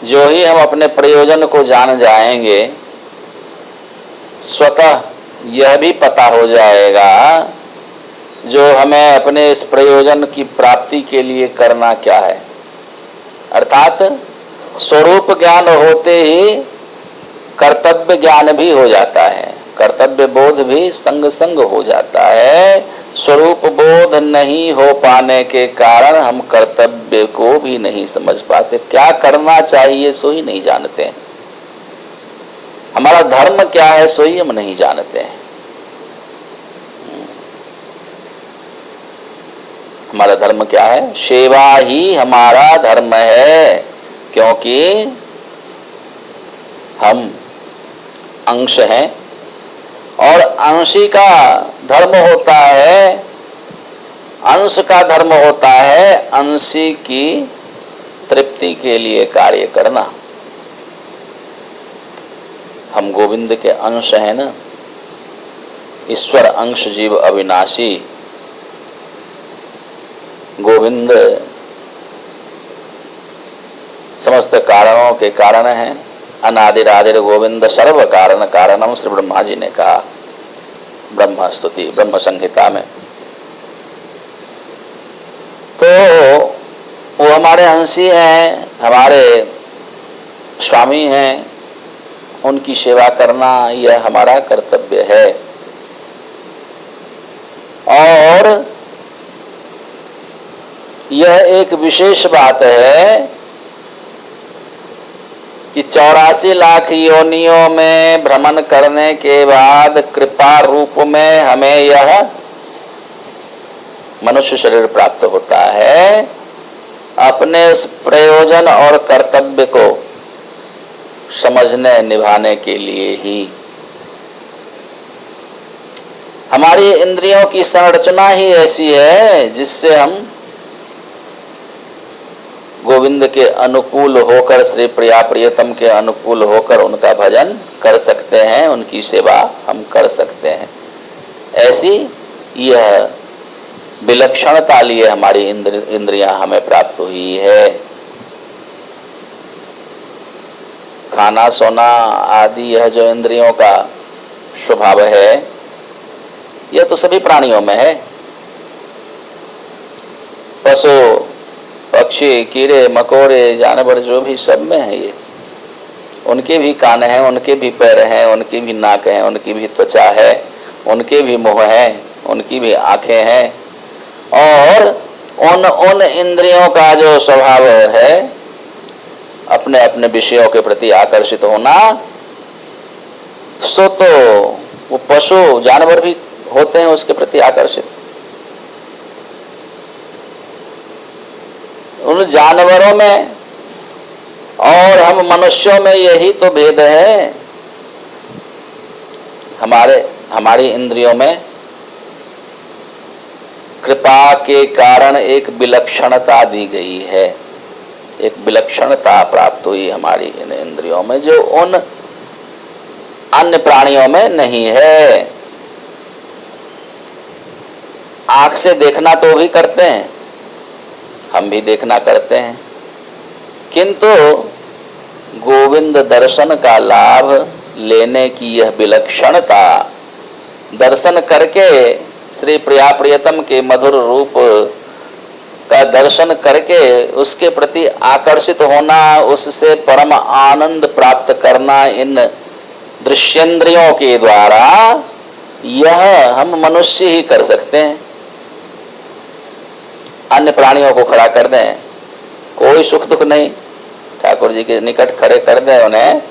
जो ही हम अपने प्रयोजन को जान जाएंगे, स्वतः यह भी पता हो जाएगा जो हमें अपने इस प्रयोजन की प्राप्ति के लिए करना क्या है। अर्थात स्वरूप ज्ञान होते ही कर्तव्य ज्ञान भी हो जाता है, कर्तव्य बोध भी संग संग हो जाता है। स्वरूप बोध नहीं हो पाने के कारण हम कर्तव्य को भी नहीं समझ पाते, क्या करना चाहिए सो ही नहीं जानते हैं, हमारा धर्म क्या है सो ही हम नहीं जानते हैं। हमारा धर्म क्या है? सेवा ही हमारा धर्म है, क्योंकि हम अंश हैं और अंशी का धर्म होता है, अंश का धर्म होता है अंशी की तृप्ति के लिए कार्य करना। हम गोविंद के अंश हैं ना, ईश्वर अंश जीव अविनाशी। गोविंद समस्त कारणों के कारण हैं, अनादिरादिर गोविंद सर्व कारण कारणम, श्री ब्रह्मा जी ने कहा ब्रह्म स्तुति ब्रह्म संहिता में। तो वो हमारे अंशी हैं, हमारे स्वामी हैं, उनकी सेवा करना यह हमारा कर्तव्य है। और यह एक विशेष बात है कि 84 लाख योनियों में भ्रमण करने के बाद कृपा रूप में हमें यह मनुष्य शरीर प्राप्त होता है, अपने उस प्रयोजन और कर्तव्य को समझने निभाने के लिए ही। हमारी इंद्रियों की संरचना ही ऐसी है जिससे हम गोविंद के अनुकूल होकर, श्री प्रिया प्रियतम के अनुकूल होकर उनका भजन कर सकते हैं, उनकी सेवा हम कर सकते हैं। ऐसी यह विलक्षणता लिए हमारी इंद्रियां हमें प्राप्त हुई है। खाना सोना आदि यह जो इंद्रियों का स्वभाव है, यह तो सभी प्राणियों में है। पशु पक्षी कीड़े मकोड़े जानवर जो भी सब में है ये, उनके भी कान हैं, उनके भी पैर हैं, उनकी भी नाक है, उनकी भी त्वचा है, उनके भी मुंह है, उनकी भी आंखें हैं। और उन इंद्रियों का जो स्वभाव है अपने अपने विषयों के प्रति आकर्षित होना, सो तो वो पशु जानवर भी होते हैं उसके प्रति आकर्षित। उन जानवरों में और हम मनुष्यों में यही तो भेद है। हमारी इंद्रियों में कृपा के कारण एक विलक्षणता दी गई है, एक विलक्षणता प्राप्त हुई हमारी इन इंद्रियों में, जो उन अन्य प्राणियों में नहीं है। आंख से देखना तो भी करते हैं, हम भी देखना करते हैं, किंतु गोविंद दर्शन का लाभ लेने की यह विलक्षणता, दर्शन करके श्री प्रिया प्रियतम के मधुर रूप का दर्शन करके उसके प्रति आकर्षित होना, उससे परम आनंद प्राप्त करना, इन दृश्येंद्रियों के द्वारा यह हम मनुष्य ही कर सकते हैं। अन्य प्राणियों को खड़ा कर दें, कोई सुख दुख नहीं, ठाकुर जी के निकट खड़े कर दें उन्हें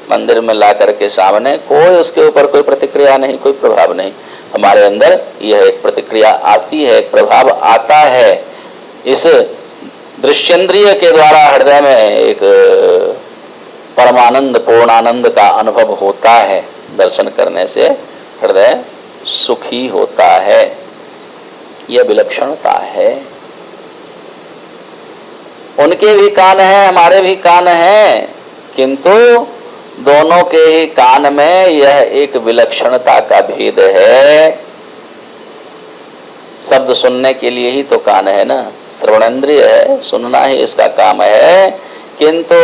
मंदिर में ला करके सामने, कोई उसके ऊपर कोई प्रतिक्रिया नहीं, कोई प्रभाव नहीं। हमारे अंदर यह एक प्रतिक्रिया आती है, एक प्रभाव आता है। इस दृश्येंद्रिय के द्वारा हृदय में एक परमानंद पूर्णानंद का अनुभव होता है। दर्शन करने से हृदय सुखी होता है, यह विलक्षणता है। उनके भी कान हैं, हमारे भी कान हैं, किंतु दोनों के ही कान में यह एक विलक्षणता का भेद है। शब्द सुनने के लिए ही तो कान है ना, श्रवणेंद्रिय है, सुनना ही इसका काम है, किंतु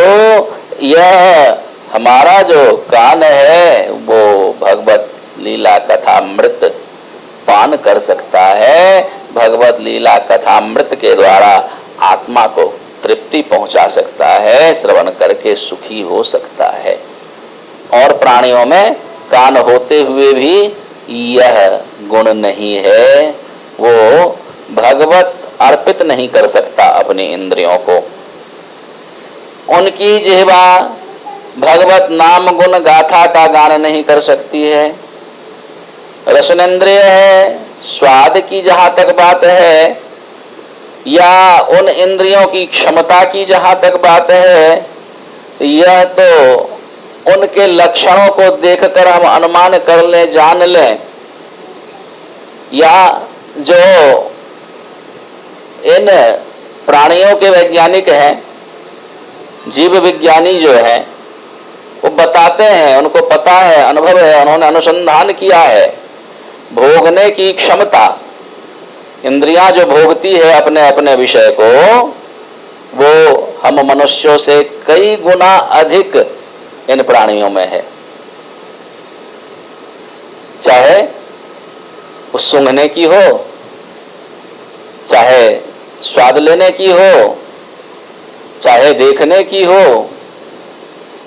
यह हमारा जो कान है वो भगवत लीला कथामृत पान कर सकता है, भगवत लीला कथामृत के द्वारा आत्मा को तृप्ति पहुंचा सकता है, श्रवण करके सुखी हो सकता है। और प्राणियों में कान होते हुए भी यह गुण नहीं है, वो भगवत अर्पित नहीं कर सकता अपनी इंद्रियों को। उनकी जिह्वा भगवत नाम गुण गाथा का गान नहीं कर सकती है। रसनेंद्रिय है, स्वाद की जहां तक बात है, या उन इंद्रियों की क्षमता की जहां तक बात है, यह तो उनके लक्षणों को देखकर हम अनुमान कर लें, जान लें, या जो इन प्राणियों के वैज्ञानिक हैं, जीव विज्ञानी जो हैं, वो बताते हैं, उनको पता है, अनुभव है, उन्होंने अनुसंधान किया है। भोगने की क्षमता, इंद्रियां जो भोगती है अपने अपने विषय को, वो हम मनुष्यों से कई गुना अधिक इन प्राणियों में है। चाहे वो सूंघने की हो, चाहे स्वाद लेने की हो, चाहे देखने की हो,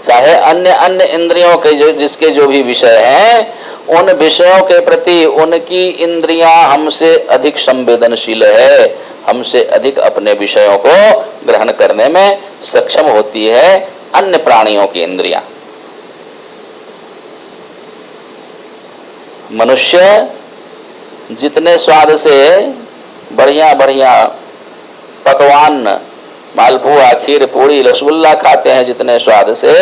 चाहे अन्य अन्य इंद्रियों के जिसके जो भी विषय हैं, उन विषयों के प्रति उनकी इंद्रियां हमसे अधिक संवेदनशील है, हमसे अधिक अपने विषयों को ग्रहण करने में सक्षम होती है अन्य प्राणियों की इंद्रियां। मनुष्य जितने स्वाद से बढ़िया बढ़िया पकवान, मालपुआ, खीर, पूड़ी, रसगुल्ला खाते हैं, जितने स्वाद से,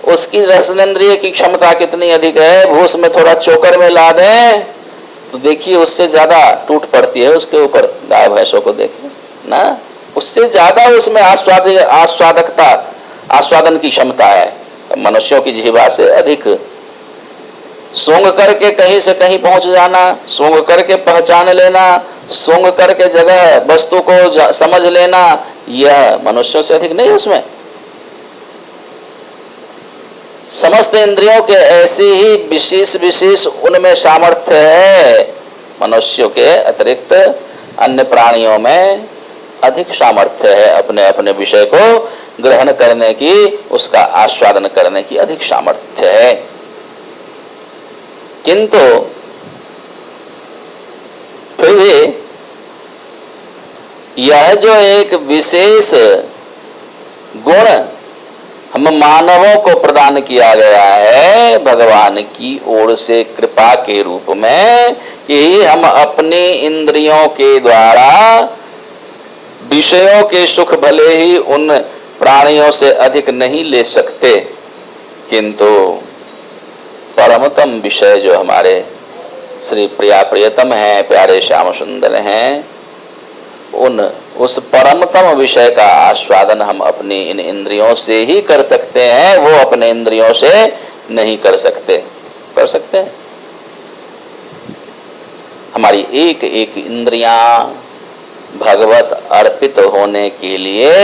उसकी रसनेंद्रिय की क्षमता कितनी अधिक है। भूस में थोड़ा चोकर में ला दें तो देखिए उससे ज्यादा टूट पड़ती है उसके ऊपर। गाय भैंसों को देखें ना, उससे ज्यादा उसमें आस्वादकता, आस्वादन की क्षमता है। मनुष्यों की जिह्वा से अधिक। सूंघ करके कहीं से कहीं पहुंच जाना, सूंघ करके पहचान लेना, सूंघ करके जगह वस्तु को समझ लेना, यह मनुष्यों से अधिक नहीं उसमें। समस्त इंद्रियों के ऐसे ही विशेष विशेष उनमें सामर्थ्य है। मनुष्यों के अतिरिक्त अन्य प्राणियों में अधिक सामर्थ्य है अपने अपने विषय को ग्रहण करने की, उसका आस्वादन करने की अधिक सामर्थ्य है। किंतु फिर भी यह जो एक विशेष गुण हम मानवों को प्रदान किया गया है भगवान की ओर से कृपा के रूप में, कि हम अपनी इंद्रियों के द्वारा विषयों के सुख भले ही उन प्राणियों से अधिक नहीं ले सकते, किंतु परमतम विषय जो हमारे श्री प्रिया प्रियतम हैं, प्यारे श्याम सुंदर हैं, उस परमतम विषय का आस्वादन हम अपनी इन इंद्रियों से ही कर सकते हैं, वो अपने इंद्रियों से नहीं कर सकते। कर सकते हैं? हमारी एक एक इंद्रियां भगवत अर्पित होने के लिए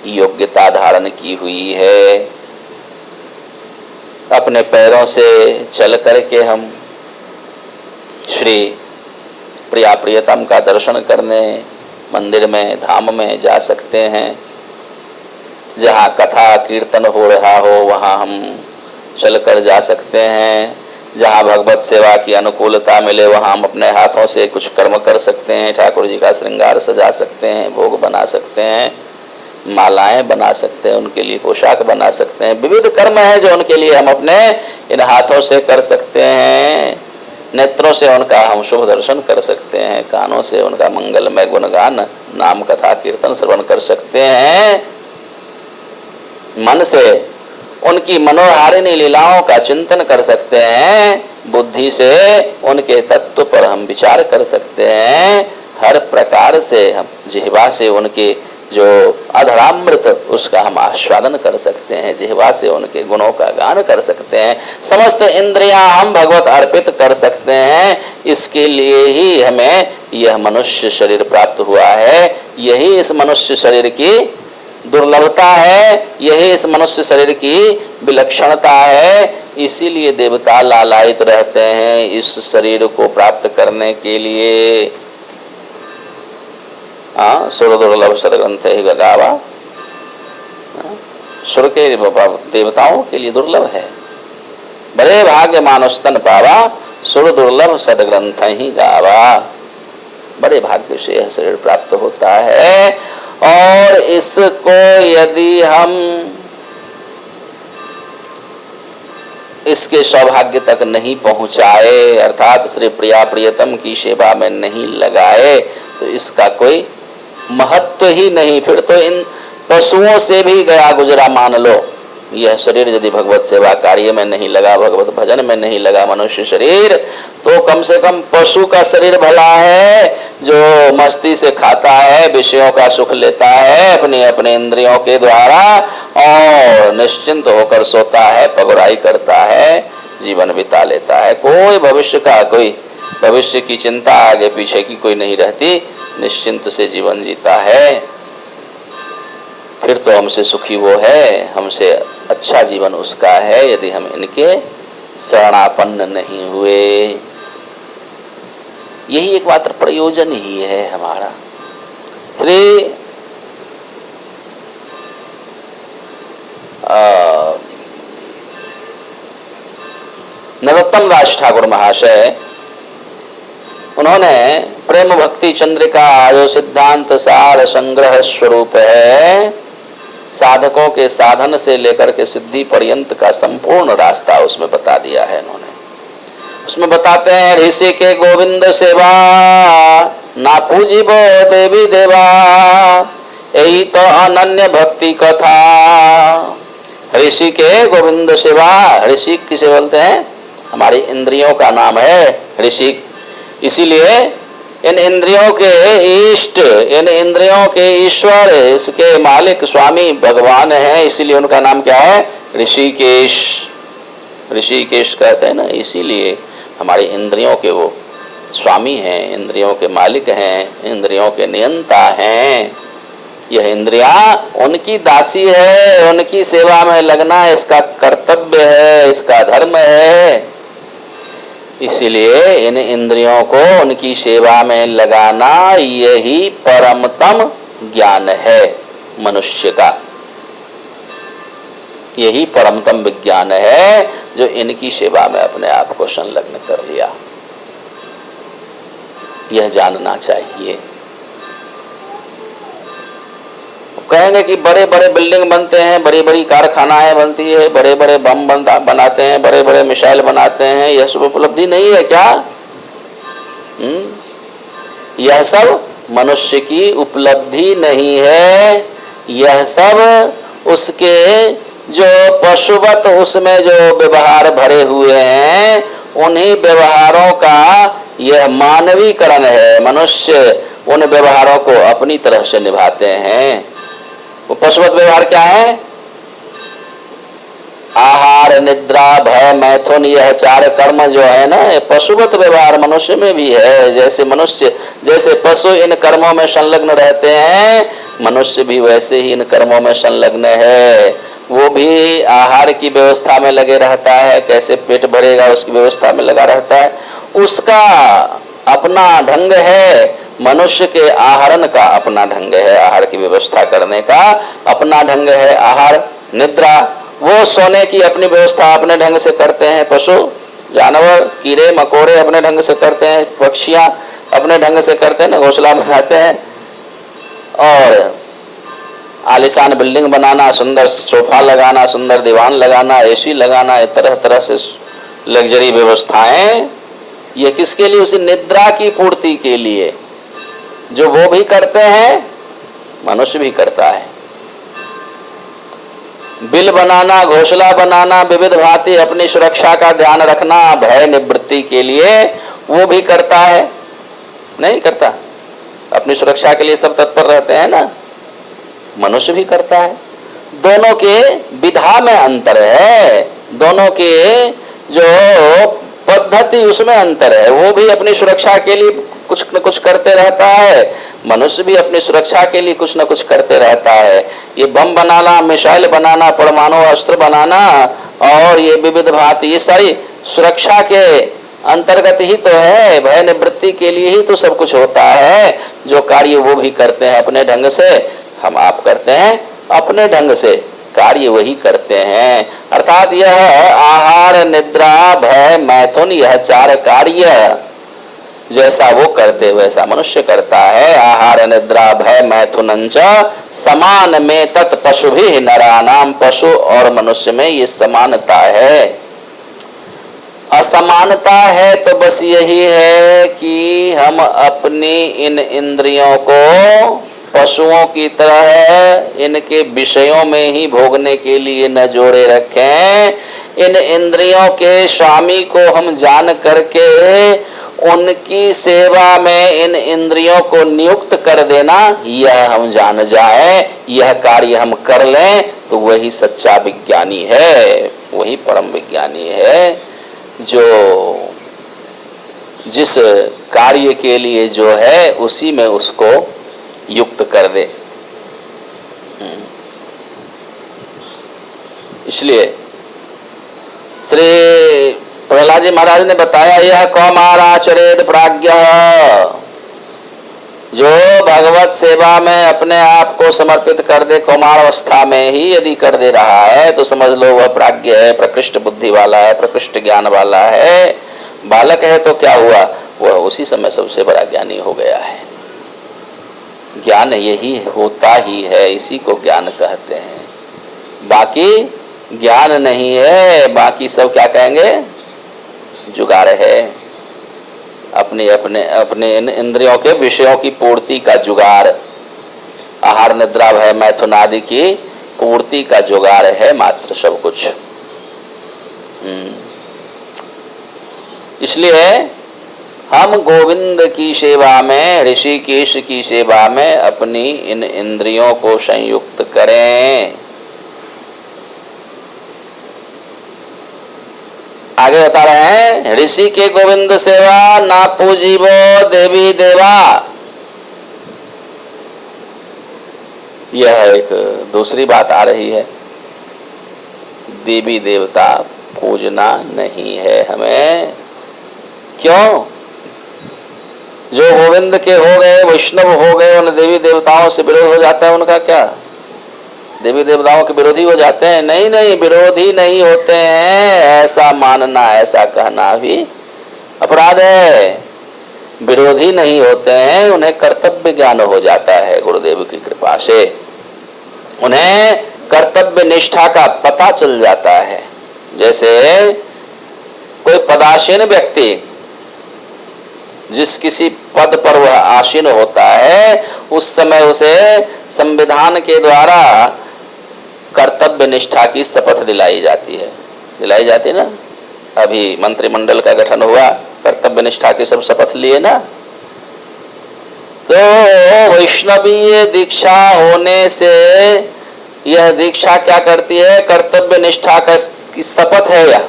योग्यता धारण की हुई है। अपने पैरों से चल करके हम श्री प्रिया प्रियतम का दर्शन करने मंदिर में, धाम में जा सकते हैं। जहाँ कथा कीर्तन हो रहा हो वहाँ हम चलकर जा सकते हैं। जहाँ भगवत सेवा की अनुकूलता मिले वहाँ हम अपने हाथों से कुछ कर्म कर सकते हैं। ठाकुर जी का श्रृंगार सजा सकते हैं, भोग बना सकते हैं, मालाएं बना सकते हैं, उनके लिए पोशाक बना सकते हैं। विविध कर्म है जो उनके लिए हम अपने इन हाथों से कर सकते हैं। नेत्रों से उनका हम शुभ दर्शन कर सकते हैं, कानों से उनका मंगलमय गुणगान, नाम कथा कीर्तन श्रवण कर सकते हैं। मन से उनकी मनोहारिणी लीलाओं का चिंतन कर सकते हैं। बुद्धि से उनके तत्व पर हम विचार कर सकते हैं। हर प्रकार से हम जिह्वा से उनके जो अधरामृत उसका हम आस्वादन कर सकते हैं, जिह्वा से उनके गुणों का गान कर सकते हैं। समस्त इंद्रियां हम भगवत अर्पित कर सकते हैं। इसके लिए ही हमें यह मनुष्य शरीर प्राप्त हुआ है। यही इस मनुष्य शरीर की दुर्लभता है, यही इस मनुष्य शरीर की विलक्षणता है। इसीलिए देवता लालायित रहते हैं इस शरीर को प्राप्त करने के लिए। सुर दुर्लभ सदग्रंथ ही गावा, सुर के देवताओं के लिए दुर्लभ है। बड़े भाग्य मानुस्तन पावा, सुर दुर्लभ सदग्रंथ ही गावा। बड़े भाग्य से यह शरीर प्राप्त होता है। और इसको यदि हम इसके सौभाग्य तक नहीं पहुंचाए, अर्थात श्री प्रिया प्रियतम की सेवा में नहीं लगाए, तो इसका कोई महत्व ही नहीं। फिर तो इन पशुओं से भी गया गुजरा मान लो। यह शरीर यदि भगवत सेवा कार्य में नहीं लगा, भगवत भजन में नहीं लगा मनुष्य शरीर, तो कम से कम पशु का शरीर भला है, जो मस्ती से खाता है, विषयों का सुख लेता है अपने अपने इंद्रियों के द्वारा, और निश्चिंत होकर सोता है, पगुराई करता है, जीवन बिता लेता है। कोई भविष्य की चिंता आगे पीछे की कोई नहीं रहती, निश्चिंत से जीवन जीता है। फिर तो हमसे सुखी वो है, हमसे अच्छा जीवन उसका है, यदि हम इनके शरणापन्न नहीं हुए। यही एकमात्र प्रयोजन ही है हमारा। श्री नरोत्तम दास ठाकुर महाशय, उन्होंने प्रेम भक्ति चंद्रिका जो सिद्धांत सार संग्रह स्वरूप है, साधकों के साधन से लेकर के सिद्धि पर्यंत का संपूर्ण रास्ता उसमें बता दिया है इन्होंने। उसमें बताते हैं, ऋषि के गोविंद सेवा ना पूजिबो देवी देवा, यही तो अनन्य भक्ति कथा। ऋषि के गोविंद सेवा, ऋषि किसे बोलते हैं? हमारी इंद्रियों का नाम है ऋषि। इसीलिए इन इंद्रियों के इष्ट, इन इंद्रियों के ईश्वर, इसके मालिक स्वामी भगवान हैं। इसीलिए उनका नाम क्या है? ऋषिकेश। ऋषिकेश कहते हैं ना, इसीलिए हमारी इंद्रियों के वो स्वामी हैं, इंद्रियों के मालिक हैं, इंद्रियों के नियंता हैं। यह इंद्रियां उनकी दासी है, उनकी सेवा में लगना इसका कर्तव्य है, इसका धर्म है। इसीलिए इन इंद्रियों को उनकी सेवा में लगाना यही परमतम ज्ञान है मनुष्य का। यही परमतम विज्ञान है जो इनकी सेवा में अपने आप को संलग्न कर लिया। यह जानना चाहिए। कहेंगे कि बड़े बड़े बिल्डिंग बनते हैं, बड़ी बड़ी कारखानाएं बनती है, बड़े बड़े बम बनाते हैं, बड़े बड़े मिसाइल बनाते हैं, यह सब उपलब्धि नहीं है क्या? यह सब मनुष्य की उपलब्धि नहीं है। यह सब उसके जो पशुवत उसमें जो व्यवहार भरे हुए हैं, उन्हीं व्यवहारों का यह मानवीकरण है। मनुष्य उन व्यवहारों को अपनी तरह से निभाते हैं। वो पशुवत व्यवहार क्या है? आहार, निद्रा, भय, मैथुन, यह चार कर्म जो है ना, पशुवत व्यवहार मनुष्य में भी है। जैसे पशु इन कर्मों में संलग्न रहते हैं, मनुष्य भी वैसे ही इन कर्मों में संलग्न है। वो भी आहार की व्यवस्था में लगे रहता है, कैसे पेट भरेगा उसकी व्यवस्था में लगा रहता है। उसका अपना ढंग है, मनुष्य के आहरण का अपना ढंग है, आहार की व्यवस्था करने का अपना ढंग है। आहार, निद्रा, वो सोने की अपनी व्यवस्था अपने ढंग से करते हैं। पशु जानवर, कीड़े मकोड़े अपने ढंग से करते हैं, पक्षियां अपने ढंग से करते हैं ना, घोंसला बनाते हैं। और आलीशान बिल्डिंग बनाना, सुंदर सोफा लगाना, सुंदर दीवान लगाना, एसी लगाना, तरह तरह से लग्जरी व्यवस्थाएं, ये किसके लिए? उसी निद्रा की पूर्ति के लिए। जो वो भी करते हैं, मनुष्य भी करता है। बिल बनाना, घोंसला बनाना, विविध भांति अपनी सुरक्षा का ध्यान रखना, भय निवृत्ति के लिए वो भी करता है। नहीं करता? अपनी सुरक्षा के लिए सब तत्पर रहते हैं ना, मनुष्य भी करता है। दोनों के विधा में अंतर है, दोनों के जो पद्धति उसमें अंतर है। वो भी अपनी सुरक्षा के लिए कुछ न कुछ करते रहता है, मनुष्य भी अपनी सुरक्षा के लिए कुछ न कुछ करते रहता है। ये बम बनाना, मिसाइल बनाना, परमाणु अस्त्र बनाना और ये विविध भांति, ये सारी सुरक्षा के अंतर्गत ही तो है, भय निवृत्ति के लिए ही तो सब कुछ होता है। जो कार्य वो भी करते हैं अपने ढंग से, हम आप करते हैं अपने ढंग से, कार्य वही करते हैं। अर्थात यह आहार, निद्रा, भय, मैथुन, यह 4 कार्य जैसा वो करते वैसा मनुष्य करता है। आहार, निद्रा, भय, मैथुनंच समान में तत् पशुभिः नराणाम, पशु और मनुष्य में ये समानता है। असमानता है तो बस यही है कि हम अपनी इन इंद्रियों को पशुओं की तरह इनके विषयों में ही भोगने के लिए न जोड़े रखें। इन इंद्रियों के स्वामी को हम जान करके उनकी सेवा में इन इंद्रियों को नियुक्त कर देना, यह हम जान जाए, यह कार्य हम कर लें तो वही सच्चा विज्ञानी है, वही परम विज्ञानी है, जो जिस कार्य के लिए जो है उसी में उसको युक्त कर दे। इसलिए श्री प्रहलाद जी महाराज ने बताया, यह कौमाराचरेद प्राज्ञः, जो भगवत सेवा में अपने आप को समर्पित कर दे, कौमार अवस्था में ही यदि कर दे रहा है तो समझ लो वह प्राज्ञ है, प्रकृष्ट बुद्धि वाला है, प्रकृष्ट ज्ञान वाला है। बालक है तो क्या हुआ, वह उसी समय सबसे बड़ा ज्ञानी हो गया है। ज्ञान यही होता ही है, इसी को ज्ञान कहते हैं। बाकी ज्ञान नहीं है, बाकी सब क्या कहेंगे, जुगाड़ है, अपने अपने अपने इंद्रियों के विषयों की पूर्ति का जुगाड़, आहार, निद्रा, भय, मैथुन आदि की पूर्ति का जुगाड़ है मात्र सब कुछ। इसलिए हम गोविंद की सेवा में, ऋषिकेश की सेवा में अपनी इन इंद्रियों को संयुक्त करें। आगे बता रहे हैं, ऋषि के गोविंद सेवा ना पूजीवो देवी देवा। यह एक दूसरी बात आ रही है, देवी देवता पूजना नहीं है हमें। क्यों? जो गोविंद के हो गए, वैष्णव हो गए, उन देवी देवताओं से विरोध हो जाता है, उनका क्या? देवी देवताओं के विरोधी हो जाते हैं? नहीं नहीं, विरोधी नहीं होते हैं, ऐसा मानना, ऐसा कहना भी अपराध है। विरोधी नहीं होते हैं, उन्हें कर्तव्य ज्ञान हो जाता है गुरुदेव की कृपा से, उन्हें कर्तव्य निष्ठा का पता चल जाता है। जैसे कोई पदासीन व्यक्ति जिस किसी पद पर वह आसीन होता है, उस समय उसे संविधान के द्वारा कर्तव्य निष्ठा की शपथ दिलाई जाती है, दिलाई जाती ना। अभी मंत्रिमंडल का गठन हुआ, कर्तव्य निष्ठा की सब शपथ लिए ना। तो वैष्णवीय दीक्षा होने से यह दीक्षा क्या करती है, कर्तव्य निष्ठा की शपथ है यह,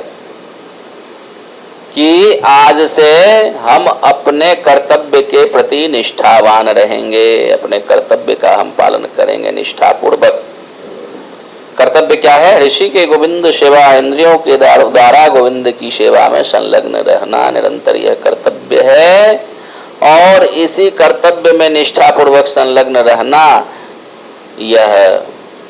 कि आज से हम अपने कर्तव्य के प्रति निष्ठावान रहेंगे, अपने कर्तव्य का हम पालन करेंगे निष्ठापूर्वक। कर्तव्य क्या है? ऋषि के गोविंद सेवा, इंद्रियों के द्वारा गोविंद की सेवा में संलग्न रहना निरंतर यह कर्तव्य है। और इसी कर्तव्य में निष्ठापूर्वक संलग्न रहना यह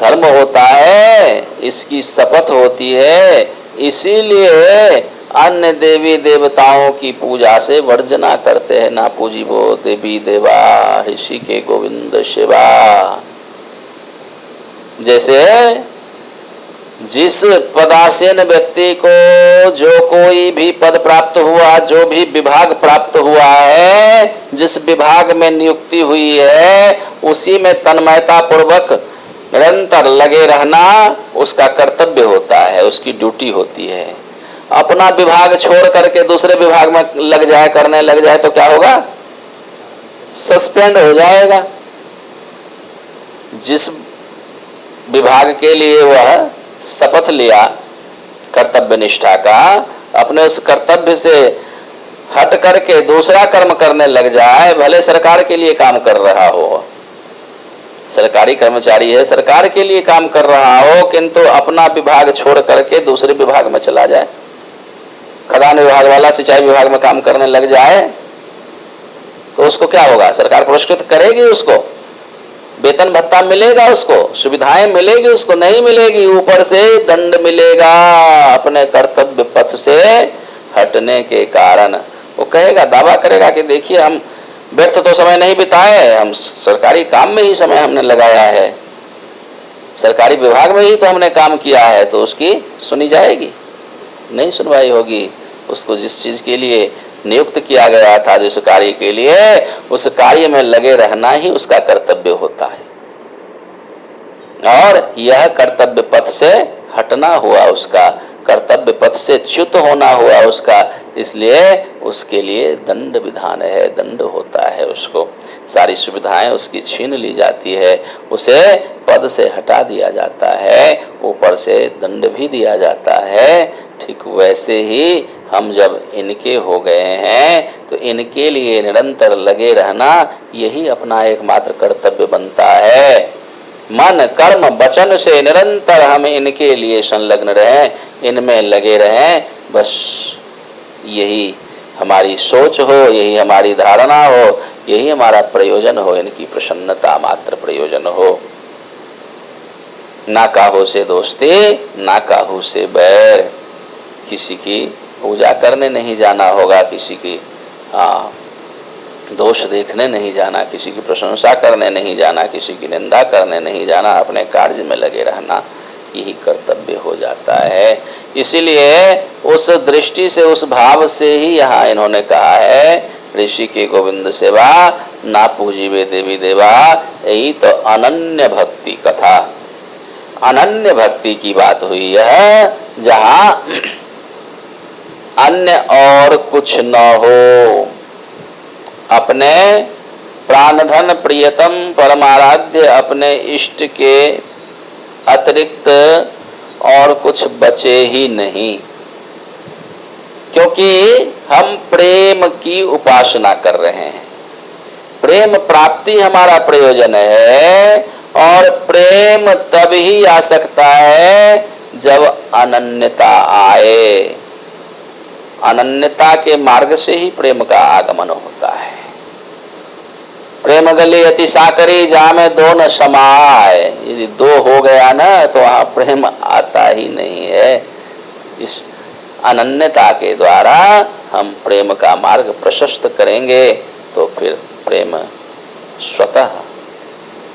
धर्म होता है, इसकी शपथ होती है। इसीलिए अन्य देवी देवताओं की पूजा से वर्जना करते हैं, ना पूजिवो देवी देवा, ऋषि के गोविंद सेवा। जैसे जिस पदासीन व्यक्ति को जो कोई भी पद प्राप्त हुआ, जो भी विभाग प्राप्त हुआ है, जिस विभाग में नियुक्ति हुई है, उसी में तन्मयता पूर्वक निरंतर लगे रहना उसका कर्तव्य होता है, उसकी ड्यूटी होती है। अपना विभाग छोड़ करके दूसरे विभाग में लग जाए, करने लग जाए तो क्या होगा? सस्पेंड हो जाएगा। जिस विभाग के लिए वह शपथ लिया कर्तव्य निष्ठा का, अपने उस कर्तव्य से हट करके दूसरा कर्म करने लग जाए, भले सरकार के लिए काम कर रहा हो, सरकारी कर्मचारी है, सरकार के लिए काम कर रहा हो, किंतु अपना विभाग छोड़ करके दूसरे विभाग में चला जाए, खदान विभाग वाला सिंचाई विभाग में काम करने लग जाए, तो उसको क्या होगा? सरकार पुरस्कृत करेगी, उसको वेतन भत्ता मिलेगा, उसको सुविधाएं मिलेगी, उसको नहीं मिलेगी, ऊपर से दंड मिलेगा अपने कर्तव्य पथ से हटने के कारण। वो कहेगा, दावा करेगा कि देखिए हम व्यर्थ तो समय नहीं बिताए, हम सरकारी काम में ही समय हमने लगाया है, सरकारी विभाग में ही तो हमने काम किया है, तो उसकी सुनी जाएगी? नहीं सुनवाई होगी। उसको जिस चीज के लिए नियुक्त किया गया था, जिस कार्य के लिए, उस कार्य में लगे रहना ही उसका कर्तव्य होता है, और यह कर्तव्य पथ से हटना हुआ उसका, कर्तव्य पथ से च्युत होना हुआ उसका, इसलिए उसके लिए दंड विधान है, दंड होता है, उसको सारी सुविधाएं उसकी छीन ली जाती है, उसे पद से हटा दिया जाता है, ऊपर से दंड भी दिया जाता है। ठीक वैसे ही हम जब इनके हो गए हैं तो इनके लिए निरंतर लगे रहना यही अपना एकमात्र कर्तव्य बनता है। मन कर्म वचन से निरंतर हम इनके लिए संलग्न रहें, इनमें लगे रहें, बस यही हमारी सोच हो, यही हमारी धारणा हो, यही हमारा प्रयोजन हो, इनकी प्रसन्नता मात्र प्रयोजन हो। ना काहू से दोस्ती, ना काहू से बैर, किसी की पूजा करने नहीं जाना होगा, किसी की दोष देखने नहीं जाना, किसी की प्रशंसा करने नहीं जाना, किसी की निंदा करने नहीं जाना, अपने कार्य में लगे रहना, यही कर्तव्य हो जाता है। इसीलिए उस दृष्टि से, उस भाव से ही यहाँ इन्होंने कहा है, ऋषि की गोविंद सेवा ना पूजिवे देवी देवा, यही तो अनन्य भक्ति कथा, अनन्य भक्ति की बात हुई है, जहाँ अन्य और कुछ न हो, अपने प्राणधन प्रियतम परमाराध्य अपने इष्ट के अतिरिक्त और कुछ बचे ही नहीं, क्योंकि हम प्रेम की उपासना कर रहे हैं, प्रेम प्राप्ति हमारा प्रयोजन है, और प्रेम तब ही आ सकता है जब अनन्यता आए, अनन्यता के मार्ग से ही प्रेम का आगमन होता है। प्रेम गली अति साकरी जामे दो न समाए, यदि दो हो गया ना तो वहाँ प्रेम आता ही नहीं है। इस अनन्यता के द्वारा हम प्रेम का मार्ग प्रशस्त करेंगे तो फिर प्रेम स्वतः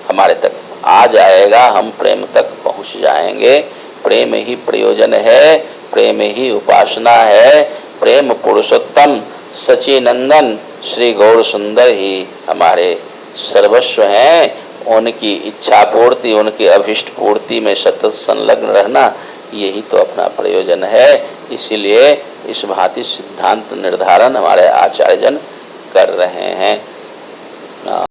हमारे तक आ जाएगा, हम प्रेम तक पहुँच जाएंगे। प्रेम ही प्रयोजन है, प्रेम ही उपासना है, प्रेम पुरुषोत्तम सचिनंदन श्री गौर सुंदर ही हमारे सर्वस्व हैं। उनकी इच्छा पूर्ति, उनकी अभिष्ट पूर्ति में सतत संलग्न रहना, यही तो अपना प्रयोजन है। इसीलिए इस भांति सिद्धांत निर्धारण हमारे आचार्यजन कर रहे हैं।